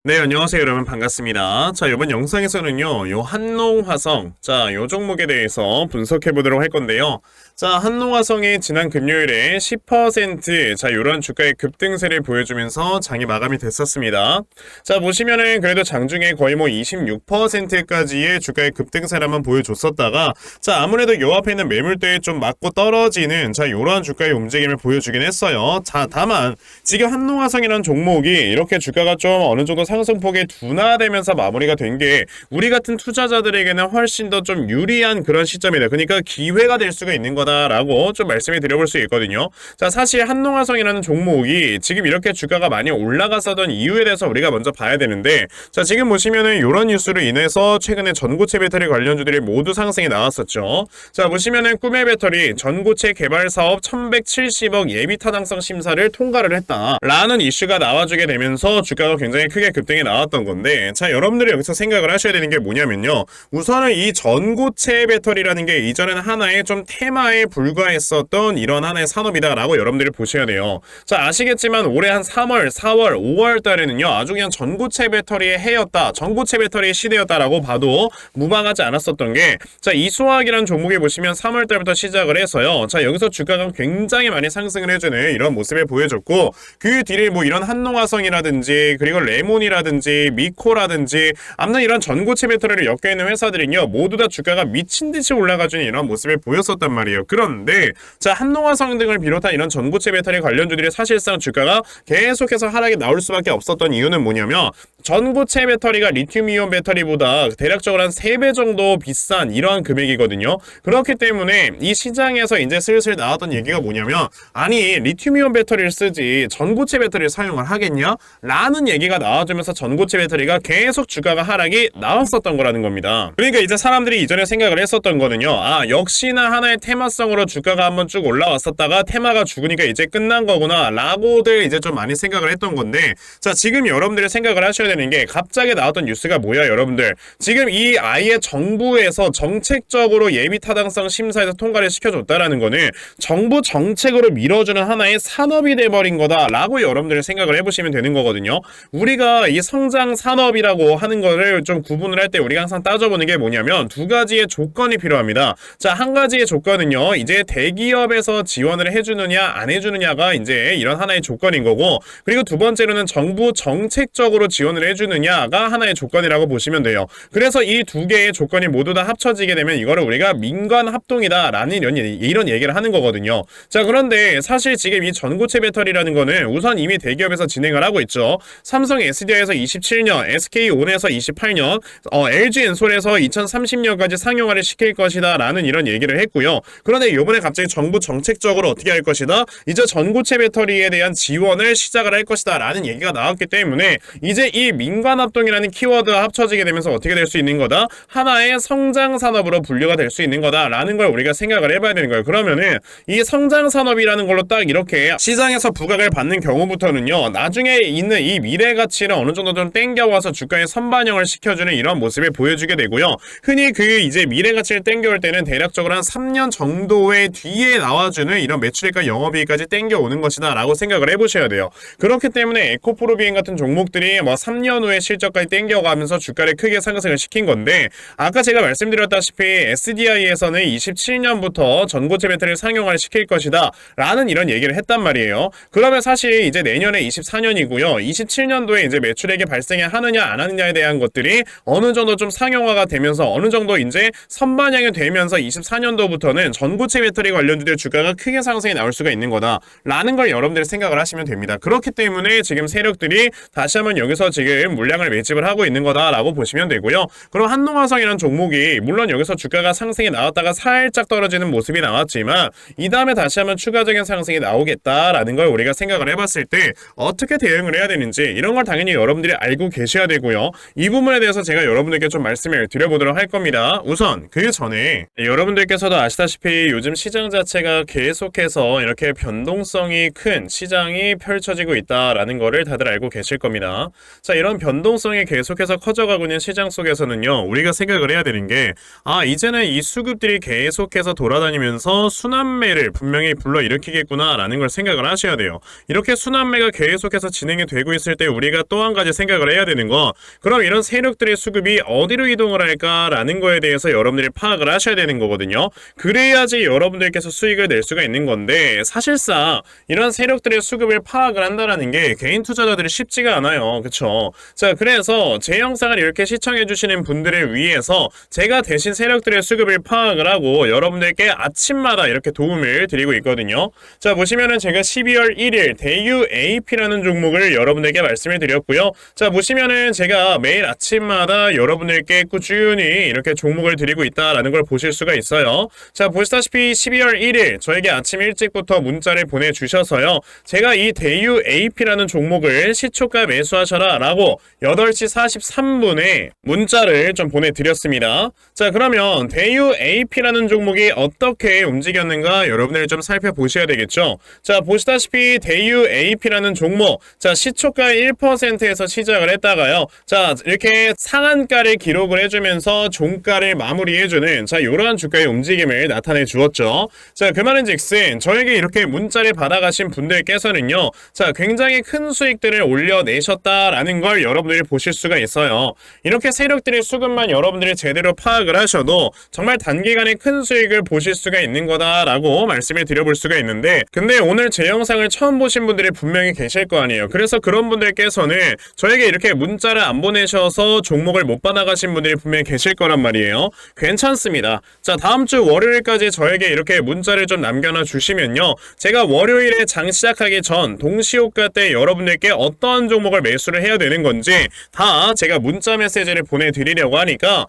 네, 안녕하세요, 여러분. 반갑습니다. 자, 이번 영상에서는요, 요 한농화성, 자, 요 종목에 대해서 분석해 보도록 할 건데요. 자, 한농화성이 지난 금요일에 10%, 자, 요런 주가의 급등세를 보여주면서 장이 마감이 됐었습니다. 자, 보시면은 그래도 장중에 거의 뭐 26%까지의 주가의 급등세를 한번 보여줬었다가, 자, 아무래도 요 앞에 있는 매물대에 좀 맞고 떨어지는, 자, 요런 주가의 움직임을 보여주긴 했어요. 자, 다만, 지금 한농화성이라는 종목이 이렇게 주가가 좀 어느 정도 상승폭이 둔화되면서 마무리가 된 게 우리 같은 투자자들에게는 훨씬 더 좀 유리한 그런 시점이다. 그러니까 기회가 될 수가 있는 거다라고 좀 말씀을 드려볼 수 있거든요. 자, 사실 한농화성이라는 종목이 지금 이렇게 주가가 많이 올라갔었던 이유에 대해서 우리가 먼저 봐야 되는데, 자, 지금 보시면은 이런 뉴스로 인해서 최근에 전고체 배터리 관련주들이 모두 상승이 나왔었죠. 자, 보시면은 꿈의 배터리 전고체 개발 사업 1170억 예비 타당성 심사를 통과를 했다라는 이슈가 나와주게 되면서 주가가 굉장히 크게 급등이 나왔던 건데, 자, 여러분들이 여기서 생각을 하셔야 되는 게 뭐냐면요, 우선은 이 전고체 배터리라는 게 이전에는 하나의 좀 테마에 불과했었던 이런 하나의 산업이다라고 여러분들이 보셔야 돼요. 자, 아시겠지만 올해 한 3월, 4월, 5월 달에는요 아주 그냥 전고체 배터리의 해였다, 전고체 배터리의 시대였다라고 봐도 무방하지 않았었던 게, 자, 이수화학이라는 종목에 보시면 3월 달부터 시작을 해서요, 자, 여기서 주가가 굉장히 많이 상승을 해주는 이런 모습을 보여줬고, 그 뒤에 뭐 이런 한농화성이라든지 그리고 레몬이라든지 미코라든지 아무튼 이런 전고체 배터리를 엮여있는 회사들은요 모두 다 주가가 미친듯이 올라가주는 이런 모습을 보였었단 말이에요. 그런데 자, 한농화성 등을 비롯한 이런 전고체 배터리 관련주들이 사실상 주가가 계속해서 하락이 나올 수밖에 없었던 이유는 뭐냐면, 전고체 배터리가 리튬이온 배터리보다 대략적으로 한 3배 정도 비싼 이러한 금액이거든요. 그렇기 때문에 이 시장에서 이제 슬슬 나왔던 얘기가 뭐냐면, 아니 리튬이온 배터리를 쓰지 전고체 배터리를 사용을 하겠냐? 라는 얘기가 나와주면서 전고체 배터리가 계속 주가가 하락이 나왔었던 거라는 겁니다. 그러니까 이제 사람들이 이전에 생각을 했었던 거는요, 아, 역시나 하나의 테마성으로 주가가 한번 쭉 올라왔었다가 테마가 죽으니까 이제 끝난 거구나 라고들 이제 좀 많이 생각을 했던 건데, 자, 지금 여러분들이 생각을 하셔야 되는 게, 갑자기 나왔던 뉴스가 뭐야 여러분들, 지금 이 아예 정부에서 정책적으로 예비 타당성 심사에서 통과를 시켜줬다라는 거는 정부 정책으로 밀어주는 하나의 산업이 돼버린 거다라고 여러분들이 생각을 해보시면 되는 거거든요. 우리가 이 성장 산업이라고 하는 거를 좀 구분을 할 때 우리가 항상 따져보는 게 뭐냐면, 두 가지의 조건이 필요합니다. 자, 한 가지의 조건은요, 이제 대기업에서 지원을 해주느냐 안 해주느냐가 이제 이런 하나의 조건인 거고, 그리고 두 번째로는 정부 정책적으로 지원을 해주느냐가 하나의 조건이라고 보시면 돼요. 그래서 이 두 개의 조건이 모두 다 합쳐지게 되면 이거를 우리가 민관 합동이다라는 이런 얘기를 하는 거거든요. 자, 그런데 사실 지금 이 전고체 배터리라는 거는 우선 이미 대기업에서 진행을 하고 있죠. 삼성 SDI에서 27년, SK온에서 28년, LG 엔솔에서 2030년까지 상용화를 시킬 것이다 라는 이런 얘기를 했고요. 그런데 이번에 갑자기 정부 정책적으로 어떻게 할 것이다, 이제 전고체 배터리에 대한 지원을 시작을 할 것이다 라는 얘기가 나왔기 때문에, 이제 이 민관합동이라는 키워드가 합쳐지게 되면서 어떻게 될 수 있는 거다, 하나의 성장 산업으로 분류가 될 수 있는 거다 라는 걸 우리가 생각을 해봐야 되는 거예요. 그러면은 이 성장 산업이라는 걸로 딱 이렇게 시장에서 부각을 받는 경우부터는요, 나중에 있는 이 미래 가치를 어느 정도 좀 땡겨와서 주가에 선반영을 시켜주는 이런 모습을 보여주게 되고요. 흔히 그 이제 미래 가치를 땡겨올 때는 대략적으로 한 3년 정도의 뒤에 나와주는 이런 매출액과 영업이익까지 땡겨오는 것이다 라고 생각을 해보셔야 돼요. 그렇기 때문에 에코프로비행 같은 종목들이 뭐 3년 후에 실적까지 땡겨가면서 주가를 크게 상승을 시킨 건데, 아까 제가 말씀드렸다시피 SDI에서는 27년부터 전고체 배터리를 상용화를 시킬 것이다 라는 이런 얘기를 했단 말이에요. 그러면 사실 이제 내년에 24년이고요 27년도에 이제 매출액이 발생이 하느냐 안 하느냐에 대한 것들이 어느 정도 좀 상용화가 되면서 어느 정도 이제 선반영이 되면서 24년도부터는 전고체 배터리 관련주들 주가가 크게 상승이 나올 수가 있는 거다 라는 걸 여러분들이 생각을 하시면 됩니다. 그렇기 때문에 지금 세력들이 다시 한번 여기서 지금 물량을 매집을 하고 있는 거다라고 보시면 되고요. 그럼 한농화성이라는 종목이 물론 여기서 주가가 상승이 나왔다가 살짝 떨어지는 모습이 나왔지만, 이 다음에 다시 한번 추가적인 상승이 나오겠다라는 걸 우리가 생각을 해봤을 때 어떻게 대응을 해야 되는지 이런 걸 당연히 여러분들이 알고 계셔야 되고요. 이 부분에 대해서 제가 여러분들께 좀 말씀을 드려보도록 할 겁니다. 우선 그 전에 여러분들께서도 아시다시피 요즘 시장 자체가 계속해서 이렇게 변동성이 큰 시장이 펼쳐지고 있다라는 거를 다들 알고 계실 겁니다. 자, 이런 변동성이 계속해서 커져가고 있는 시장 속에서는요, 우리가 생각을 해야 되는 게, 아, 이제는 이 수급들이 계속해서 돌아다니면서 순환매를 분명히 불러일으키겠구나 라는 걸 생각을 하셔야 돼요. 이렇게 순환매가 계속해서 진행이 되고 있을 때 우리가 또 한 가지 생각을 해야 되는 거, 그럼 이런 세력들의 수급이 어디로 이동을 할까라는 거에 대해서 여러분들이 파악을 하셔야 되는 거거든요. 그래야지 여러분들께서 수익을 낼 수가 있는 건데, 사실상 이런 세력들의 수급을 파악을 한다라는 게 개인 투자자들이 쉽지가 않아요. 그쵸? 자, 그래서 제 영상을 이렇게 시청해주시는 분들을 위해서 제가 대신 세력들의 수급을 파악을 하고 여러분들께 아침마다 이렇게 도움을 드리고 있거든요. 자, 보시면은 제가 12월 1일 대유AP라는 종목을 여러분들께 말씀을 드렸고요. 자, 보시면은 제가 매일 아침마다 여러분들께 꾸준히 이렇게 종목을 드리고 있다라는 걸 보실 수가 있어요. 자, 보시다시피 12월 1일 저에게 아침 일찍부터 문자를 보내주셔서요. 제가 이 대유AP라는 종목을 시초가 매수하셔라 라고 8시 43분에 문자를 좀 보내드렸습니다. 자, 그러면 대유AP라는 종목이 어떻게 움직였는가 여러분들이 좀 살펴보셔야 되겠죠. 자, 보시다시피 대유AP라는 종목, 자, 시초가 1%에서 시작을 했다가요. 자, 이렇게 상한가를 기록을 해주면서 종가를 마무리해주는, 자, 이러한 주가의 움직임을 나타내 주었죠. 자, 그 말은즉슨 저에게 이렇게 문자를 받아가신 분들께서는요, 자, 굉장히 큰 수익들을 올려내셨다라는 걸 여러분들이 보실 수가 있어요. 이렇게 세력들의 수급만 여러분들이 제대로 파악을 하셔도 정말 단기간에 큰 수익을 보실 수가 있는 거다라고 말씀을 드려볼 수가 있는데, 근데 오늘 제 영상을 처음 보신 분들이 분명히 계실 거 아니에요. 그래서 그런 분들께서는 저에게 이렇게 문자를 안 보내셔서 종목을 못 받아가신 분들이 분명히 계실 거란 말이에요. 괜찮습니다. 자, 다음 주 월요일까지 저에게 이렇게 문자를 좀 남겨놔 주시면요, 제가 월요일에 장 시작하기 전 동시효과 때 여러분들께 어떠한 종목을 매수를 해야 되는 건지 다 제가 문자 메시지를 보내드리려고 하니까,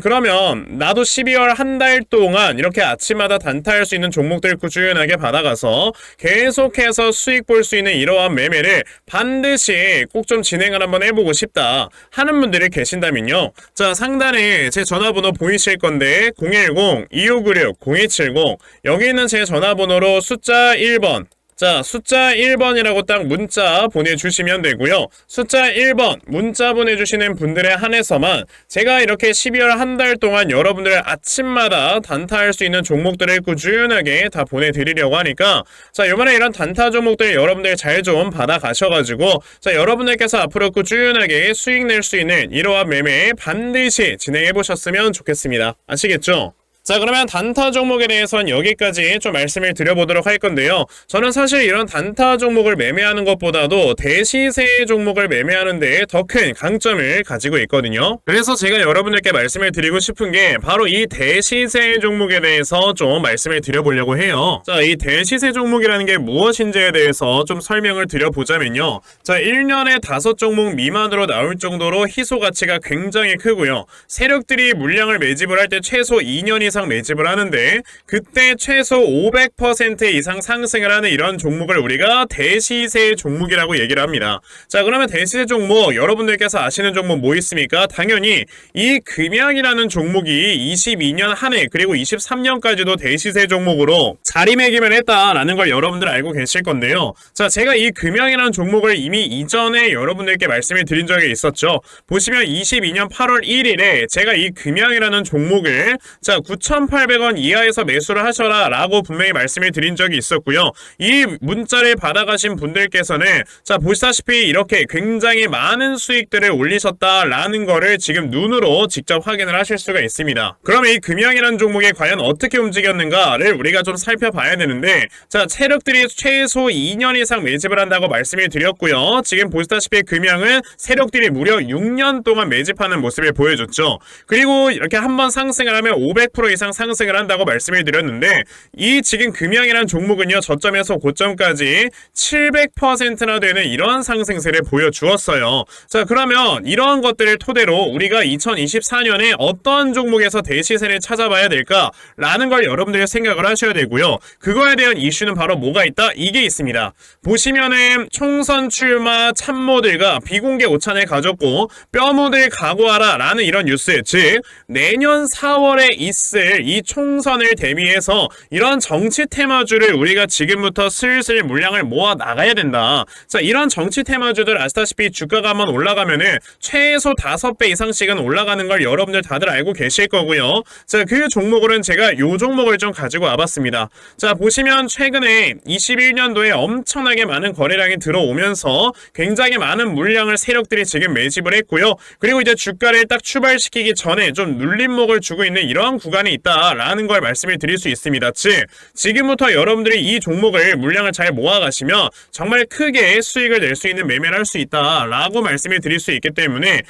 그러면 나도 12월 한 달 동안 이렇게 아침마다 단타할 수 있는 종목들 꾸준하게 받아가서 계속해서 수익 볼 수 있는 이러한 매매를 반드시 꼭 좀 진행을 한번 해보고 싶다 하는 분들이 계신다면요, 자, 상단에 제 전화번호 보이실 건데 010-2596-0270, 여기 있는 제 전화번호로 숫자 1번, 자, 숫자 1번이라고 딱 문자 보내주시면 되고요. 숫자 1번 문자 보내주시는 분들에 한해서만 제가 이렇게 12월 한 달 동안 여러분들 아침마다 단타할 수 있는 종목들을 꾸준하게 다 보내드리려고 하니까, 자, 이번에 이런 단타 종목들 여러분들 잘 좀 받아가셔가지고, 자, 여러분들께서 앞으로 꾸준하게 수익 낼 수 있는 이러한 매매 반드시 진행해보셨으면 좋겠습니다. 아시겠죠? 자, 그러면 단타 종목에 대해서는 여기까지 좀 말씀을 드려보도록 할 건데요. 저는 사실 이런 단타 종목을 매매하는 것보다도 대시세 종목을 매매하는데 더 큰 강점을 가지고 있거든요. 그래서 제가 여러분들께 말씀을 드리고 싶은 게 바로 이 대시세 종목에 대해서 좀 말씀을 드려보려고 해요. 자, 이 대시세 종목이라는 게 무엇인지에 대해서 좀 설명을 드려보자면요. 자, 1년에 5종목 미만으로 나올 정도로 희소 가치가 굉장히 크고요. 세력들이 물량을 매집을 할 때 최소 2년 이상 매집을 하는데, 그때 최소 500% 이상 상승을 하는 이런 종목을 우리가 대시세 종목이라고 얘기를 합니다. 자, 그러면 대시세 종목 여러분들께서 아시는 종목 뭐 있습니까? 당연히 이 금양이라는 종목이 22년 한 해 그리고 23년까지도 대시세 종목으로 자리매김을 했다라는 걸 여러분들 알고 계실 건데요. 자, 제가 이 금양이라는 종목을 이미 이전에 여러분들께 말씀을 드린 적이 있었죠. 보시면 22년 8월 1일에 제가 이 금양이라는 종목을, 자, 9,800원 이하에서 매수를 하셔라 라고 분명히 말씀을 드린 적이 있었고요. 이 문자를 받아가신 분들께서는, 자, 보시다시피 이렇게 굉장히 많은 수익들을 올리셨다라는 거를 지금 눈으로 직접 확인을 하실 수가 있습니다. 그러면 이 금양이라는 종목이 과연 어떻게 움직였는가를 우리가 좀 살펴봐야 되는데, 자, 세력들이 최소 2년 이상 매집을 한다고 말씀을 드렸고요. 지금 보시다시피 금양은 세력들이 무려 6년 동안 매집하는 모습을 보여줬죠. 그리고 이렇게 한번 상승을 하면 500% 이상 상승을 한다고 말씀을 드렸는데, 이 지금 금양이라는 종목은요, 저점에서 고점까지 700%나 되는 이런 상승세를 보여주었어요. 자, 그러면 이러한 것들을 토대로 우리가 2024년에 어떤 종목에서 대시세를 찾아봐야 될까라는 걸 여러분들이 생각을 하셔야 되고요. 그거에 대한 이슈는 바로 뭐가 있다? 이게 있습니다. 보시면은 총선 출마 참모들과 비공개 오찬을 가졌고 뼈 묻을 각오하라 라는 이런 뉴스, 즉 내년 4월에 있을 있을 이 총선을 대비해서 이런 정치 테마주를 우리가 지금부터 슬슬 물량을 모아 나가야 된다. 자, 이런 정치 테마주들 아시다시피 주가가 한번 올라가면은 최소 5배 이상씩은 올라가는 걸 여러분들 다들 알고 계실 거고요. 자, 그 종목으로는 제가 요 종목을 좀 가지고 와봤습니다. 자, 보시면 최근에 21년도에 엄청나게 많은 거래량이 들어오면서 굉장히 많은 물량을 세력들이 지금 매집을 했고요. 그리고 이제 주가를 딱 출발시키기 전에 좀 눌림목을 주고 있는 이러한 구간이 있다라는 걸 말씀을 드릴 수 있습니다. 즉, 지금부터 여러분들이 이 종목을 물량을 잘 모아가시면 정말 크게 수익을 낼 수 있는 매매를 할 수 있다라고 말씀을 드릴 수 있기 때문에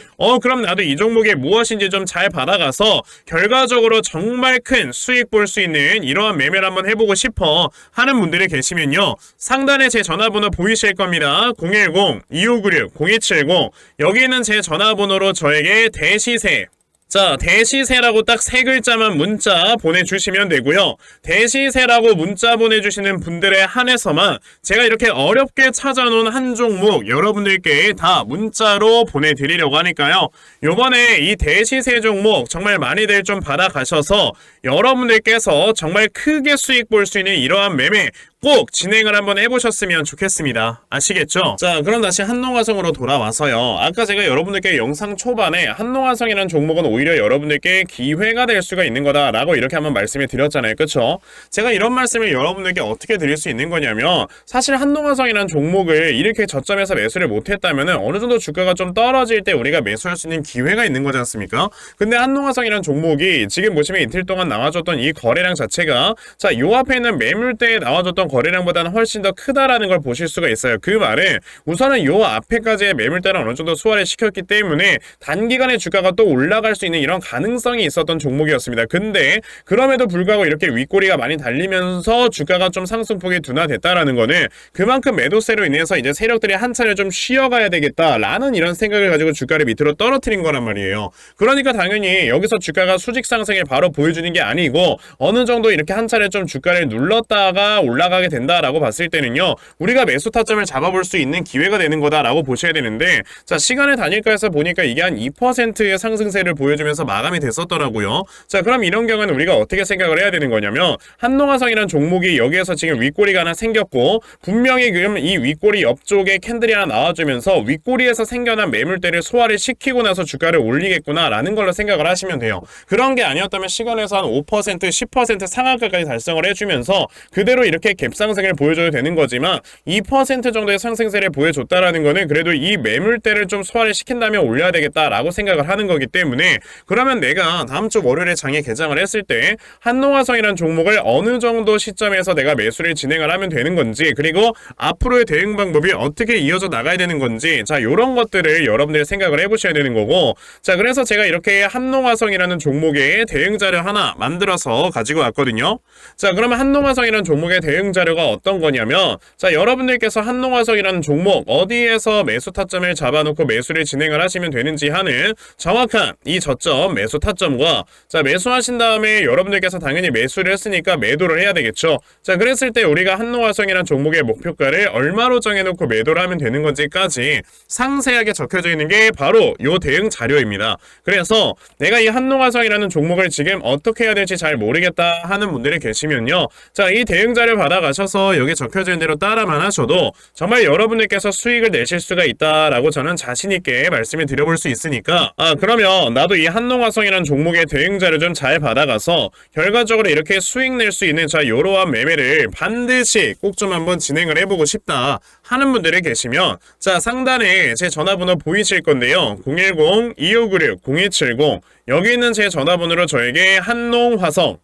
그럼 나도 이 종목이 무엇인지 좀 잘 받아가서 결과적으로 정말 큰 수익 볼 수 있는 이러한 매매를 한번 해보고 싶어 하는 분들이 계시면요. 상단에 제 전화번호 보이실 겁니다. 010-2596-0270 여기 있는 제 전화번호로 저에게 대시세 자, 대시세라고 딱 3글자만 문자 보내주시면 되고요. 대시세라고 문자 보내주시는 분들에 한해서만 제가 이렇게 어렵게 찾아놓은 한 종목 여러분들께 다 문자로 보내드리려고 하니까요. 요번에 이 대시세 종목 정말 많이들 좀 받아가셔서 여러분들께서 정말 크게 수익 볼 수 있는 이러한 매매 꼭 진행을 한번 해보셨으면 좋겠습니다. 아시겠죠? 자, 그럼 다시 한농화성으로 돌아와서요. 아까 제가 여러분들께 영상 초반에 한농화성이라는 종목은 오히려 여러분들께 기회가 될 수가 있는 거다라고 이렇게 한번 말씀을 드렸잖아요. 그쵸? 제가 이런 말씀을 여러분들께 어떻게 드릴 수 있는 거냐면 사실 한농화성이라는 종목을 이렇게 저점에서 매수를 못했다면 어느 정도 주가가 좀 떨어질 때 우리가 매수할 수 있는 기회가 있는 거지 않습니까? 근데 한농화성이라는 종목이 지금 보시면 이틀 동안 나와줬던 이 거래량 자체가 자, 요 앞에 있는 매물대에 나와줬던 거래량보다는 훨씬 더 크다라는 걸 보실 수가 있어요. 그 말은 우선은 요 앞에까지의 매물대를 어느 정도 소화를 시켰기 때문에 단기간에 주가가 또 올라갈 수 있는 이런 가능성이 있었던 종목이었습니다. 근데 그럼에도 불구하고 이렇게 윗꼬리가 많이 달리면서 주가가 좀 상승폭이 둔화됐다라는 거는 그만큼 매도세로 인해서 이제 세력들이 한 차례 좀 쉬어가야 되겠다라는 이런 생각을 가지고 주가를 밑으로 떨어뜨린 거란 말이에요. 그러니까 당연히 여기서 주가가 수직 상승을 바로 보여주는 게 아니고 어느 정도 이렇게 한 차례 좀 주가를 눌렀다가 올라가게 된다라고 봤을 때는요. 우리가 매수 타점을 잡아볼 수 있는 기회가 되는 거다라고 보셔야 되는데 자, 시간의 단일가에서 보니까 이게 한 2%의 상승세를 보여주면서 마감이 됐었더라고요. 자, 그럼 이런 경우는 우리가 어떻게 생각을 해야 되는 거냐면 한농화성이라는 종목이 여기에서 지금 윗꼬리가 하나 생겼고 분명히 그럼 이 윗꼬리 옆쪽에 캔들이 하나 나와주면서 윗꼬리에서 생겨난 매물대를 소화를 시키고 나서 주가를 올리겠구나라는 걸로 생각을 하시면 돼요. 그런 게 아니었다면 시간에서 한 5%, 10% 상한가까지 달성을 해주면서 그대로 이렇게 갭상승을 보여줘도 되는 거지만 2% 정도의 상승세를 보여줬다라는 거는 그래도 이 매물대를 좀 소화를 시킨 다음에 올려야 되겠다라고 생각을 하는 거기 때문에 그러면 내가 다음 주 월요일에 장에 개장을 했을 때 한농화성이라는 종목을 어느 정도 시점에서 내가 매수를 진행을 하면 되는 건지 그리고 앞으로의 대응 방법이 어떻게 이어져 나가야 되는 건지 자, 요런 것들을 여러분들이 생각을 해보셔야 되는 거고 자, 그래서 제가 이렇게 한농화성이라는 종목의 대응 자료 하나 만들어서 가지고 왔거든요. 자, 그러면 한농화성이라는 종목의 대응 자료가 어떤 거냐면 자, 여러분들께서 한농화성이라는 종목 어디에서 매수 타점을 잡아놓고 매수를 진행을 하시면 되는지 하는 정확한 이 저점 매수 타점과 자, 매수하신 다음에 여러분들께서 당연히 매수를 했으니까 매도를 해야 되겠죠. 자, 그랬을 때 우리가 한농화성이라는 종목의 목표가를 얼마로 정해놓고 매도를 하면 되는 건지까지 상세하게 적혀져 있는 게 바로 요 대응 자료입니다. 그래서 내가 이 한농화성이라는 종목을 지금 어떻게 해야 될지 잘 모르겠다 하는 분들이 계시면요. 자, 이 대응 자료 받아가셔서 여기 적혀져 있는 대로 따라만 하셔도 정말 여러분들께서 수익을 내실 수가 있다라고 저는 자신있게 말씀을 드려볼 수 있으니까 그러면 나도 이 한농화성이라는 종목의 대응 자료 좀 잘 받아가서 결과적으로 이렇게 수익 낼 수 있는 자, 요러한 매매를 반드시 꼭 좀 한번 진행을 해보고 싶다 하는 분들이 계시면 자, 상단에 제 전화번호 보이실 건데요. 010-2596-0270 여기 있는 제 전화번호로 저에게 한농화성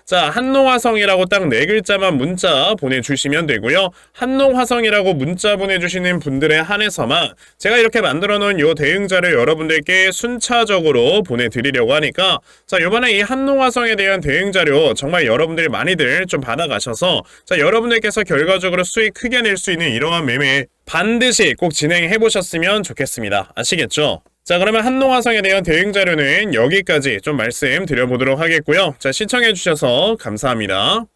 자, 한농화성이라고 딱 4글자만 문자 보내주시면 되고요. 한농화성이라고 문자 보내주시는 분들에 한해서만 제가 이렇게 만들어 놓은 요 대응자를 여러분들께 순차적으로 보내드리려고 하니까 자, 요번에 이 한농화성에 대한 대응자료 정말 여러분들이 많이들 좀 받아가셔서 자, 여러분들께서 결과적으로 수익 크게 낼 수 있는 이러한 매매 반드시 꼭 진행해 보셨으면 좋겠습니다. 아시겠죠? 자, 그러면 한농화성에 대한 대응 자료는 여기까지 좀 말씀드려보도록 하겠고요. 자, 시청해주셔서 감사합니다.